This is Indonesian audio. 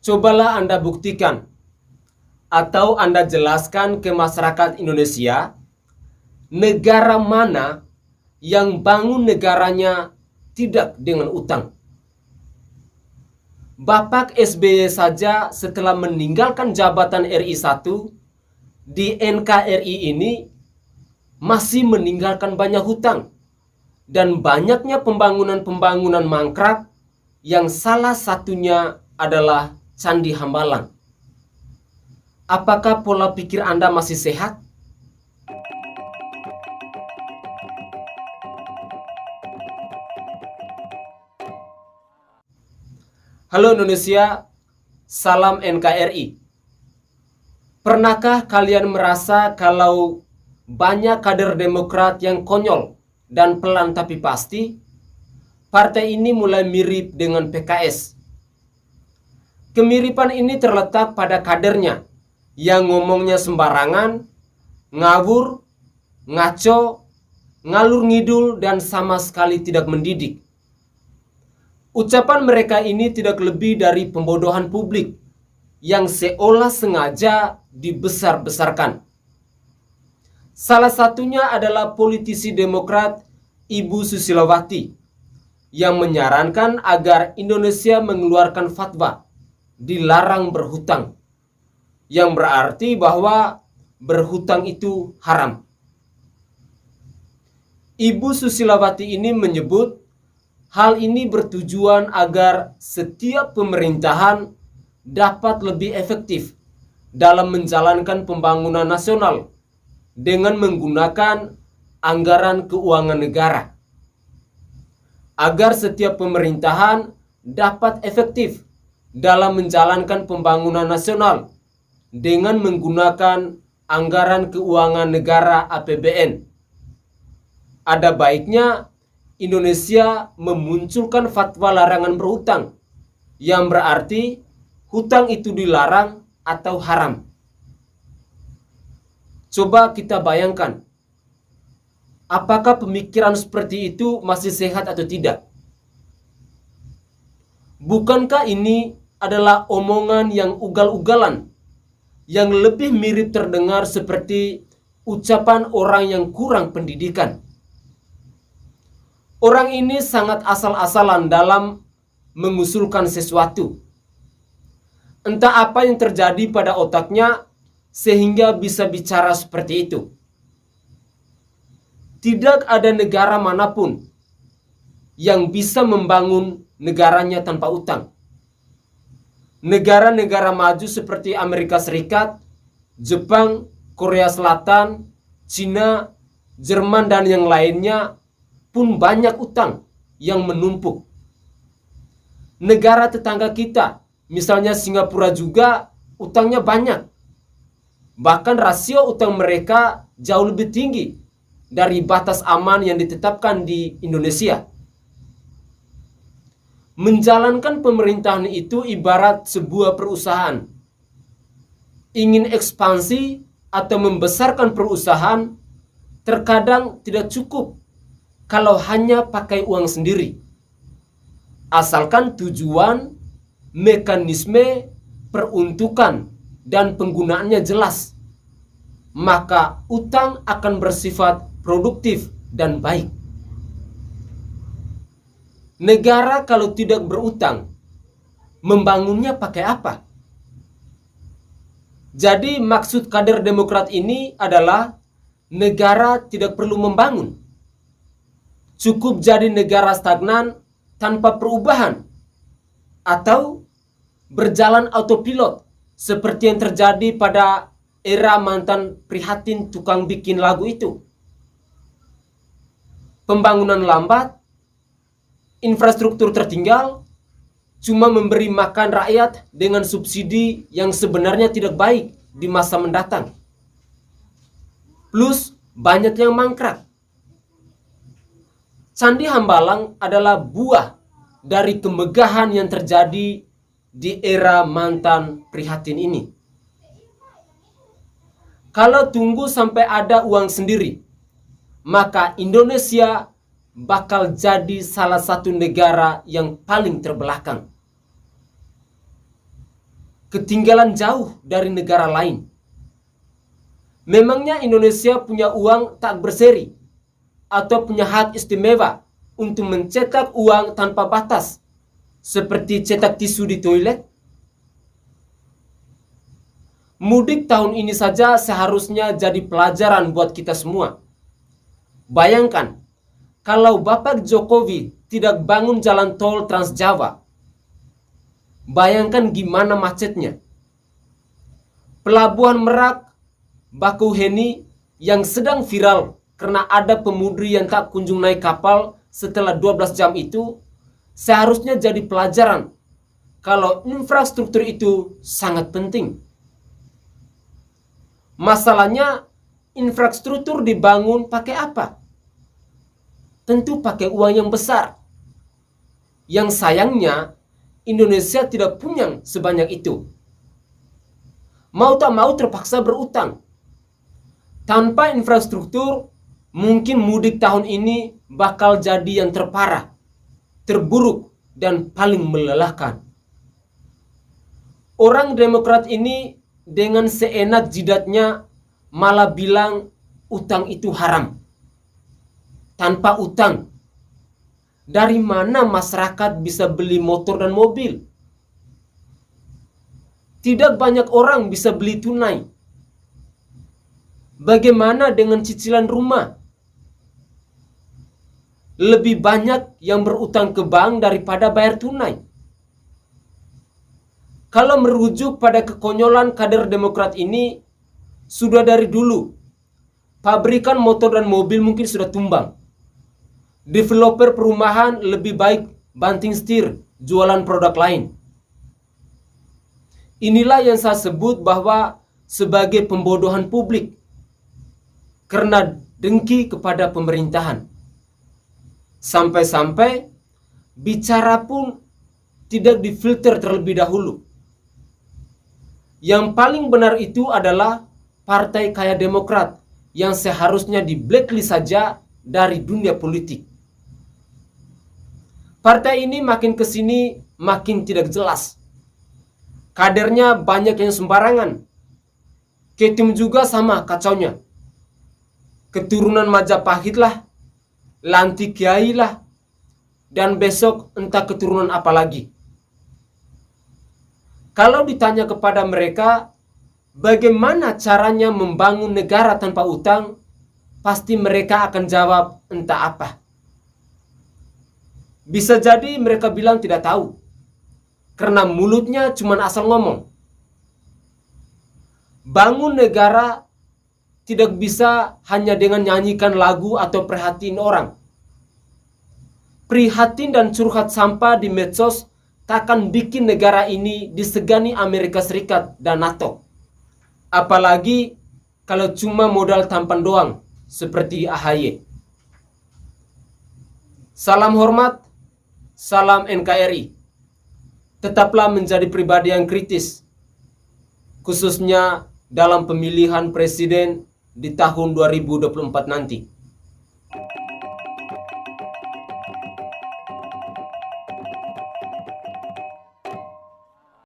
Cobalah Anda buktikan atau Anda jelaskan ke masyarakat Indonesia negara mana yang bangun negaranya tidak dengan utang. Bapak SBY saja setelah meninggalkan jabatan RI 1 di NKRI ini masih meninggalkan banyak hutang dan banyaknya pembangunan-pembangunan mangkrak yang salah satunya adalah Candi Hambalang. Apakah pola pikir Anda masih sehat? Halo Indonesia, salam NKRI. Pernahkah kalian merasa kalau banyak kader Demokrat yang konyol dan pelan tapi pasti? Partai ini mulai mirip dengan PKS. Kemiripan ini terletak pada kadernya yang ngomongnya sembarangan, ngawur, ngaco, ngalur ngidul, dan sama sekali tidak mendidik. Ucapan mereka ini tidak lebih dari pembodohan publik yang seolah sengaja dibesar-besarkan. Salah satunya adalah politisi Demokrat Ibu Susilowati yang menyarankan agar Indonesia mengeluarkan fatwa dilarang berhutang, yang berarti bahwa berhutang itu haram. Ibu Susilowati ini menyebut hal ini bertujuan agar setiap pemerintahan dapat lebih efektif dalam menjalankan pembangunan nasional dengan menggunakan anggaran keuangan negara. Agar setiap pemerintahan dapat efektif dalam menjalankan pembangunan nasional dengan menggunakan anggaran keuangan negara APBN. Ada baiknya Indonesia memunculkan fatwa larangan berhutang, yang berarti hutang itu dilarang atau haram. Coba kita bayangkan, apakah pemikiran seperti itu masih sehat atau tidak? Bukankah ini adalah omongan yang ugal-ugalan, yang lebih mirip terdengar seperti ucapan orang yang kurang pendidikan? Orang ini sangat asal-asalan dalam mengusulkan sesuatu. Entah apa yang terjadi pada otaknya sehingga bisa bicara seperti itu. Tidak ada negara manapun yang bisa membangun negaranya tanpa utang. Negara-negara maju seperti Amerika Serikat, Jepang, Korea Selatan, Cina, Jerman, dan yang lainnya pun banyak utang yang menumpuk. Negara tetangga kita, misalnya Singapura, juga utangnya banyak. Bahkan rasio utang mereka jauh lebih tinggi dari batas aman yang ditetapkan di Indonesia. Menjalankan pemerintahan itu ibarat sebuah perusahaan. Ingin ekspansi atau membesarkan perusahaan terkadang tidak cukup kalau hanya pakai uang sendiri. Asalkan tujuan, mekanisme, peruntukan, dan penggunaannya jelas, maka utang akan bersifat produktif dan baik. Negara kalau tidak berutang, membangunnya pakai apa? Jadi maksud kader Demokrat ini adalah negara tidak perlu membangun. Cukup jadi negara stagnan tanpa perubahan atau berjalan autopilot seperti yang terjadi pada era mantan prihatin tukang bikin lagu itu. Pembangunan lambat, infrastruktur tertinggal, cuma memberi makan rakyat dengan subsidi yang sebenarnya tidak baik di masa mendatang. Plus banyak yang mangkrak. Candi Hambalang adalah buah dari kemegahan yang terjadi di era mantan prihatin ini. Kalau tunggu sampai ada uang sendiri, maka Indonesia bakal jadi salah satu negara yang paling terbelakang. ketinggalan jauh dari negara lain. Memangnya Indonesia punya uang tak berseri atau punya hak istimewa untuk mencetak uang tanpa batas seperti cetak tisu di toilet? Mudik tahun ini saja seharusnya jadi pelajaran buat kita semua. Bayangkan kalau Bapak Jokowi tidak bangun jalan tol Trans Jawa. Bayangkan gimana macetnya. Pelabuhan Merak Bakauheni yang sedang viral karena ada pemudi yang tak kunjung naik kapal setelah 12 jam itu seharusnya jadi pelajaran kalau infrastruktur itu sangat penting. Masalahnya infrastruktur dibangun pakai apa? Tentu pakai uang yang besar. Yang sayangnya Indonesia tidak punya sebanyak itu. Mau tak mau terpaksa berutang. Tanpa infrastruktur, mungkin mudik tahun ini bakal jadi yang terparah, terburuk, dan paling melelahkan. Orang Demokrat ini dengan seenak jidatnya malah bilang utang itu haram. Tanpa utang, dari mana masyarakat bisa beli motor dan mobil? Tidak banyak orang bisa beli tunai. Bagaimana dengan cicilan rumah? Lebih banyak yang berutang ke bank daripada bayar tunai. Kalau merujuk pada kekonyolan kader Demokrat ini, sudah dari dulu, pabrikan motor dan mobil mungkin sudah tumbang. Developer perumahan lebih baik banting setir jualan produk lain. Inilah yang saya sebut bahwa sebagai pembodohan publik karena dengki kepada pemerintahan. Sampai-sampai bicara pun tidak difilter terlebih dahulu. Yang paling benar itu adalah partai kaya Demokrat yang seharusnya di blacklist saja dari dunia politik. Partai ini makin kesini makin tidak jelas. Kadernya banyak yang sembarangan. Ketum juga sama kacaunya. Keturunan Majapahit lah, lantik kiai lah, dan besok entah keturunan apa lagi. Kalau ditanya kepada mereka, bagaimana caranya membangun negara tanpa utang, pasti mereka akan jawab entah apa. Bisa jadi mereka bilang tidak tahu, karena mulutnya cuma asal ngomong. Bangun negara tidak bisa hanya dengan nyanyikan lagu atau prihatin orang. Prihatin dan curhat sampah di medsos takkan bikin negara ini disegani Amerika Serikat dan NATO. Apalagi kalau cuma modal tampan doang seperti AHY. Salam hormat, salam NKRI. Tetaplah menjadi pribadi yang kritis, khususnya dalam pemilihan presiden di tahun 2024 nanti.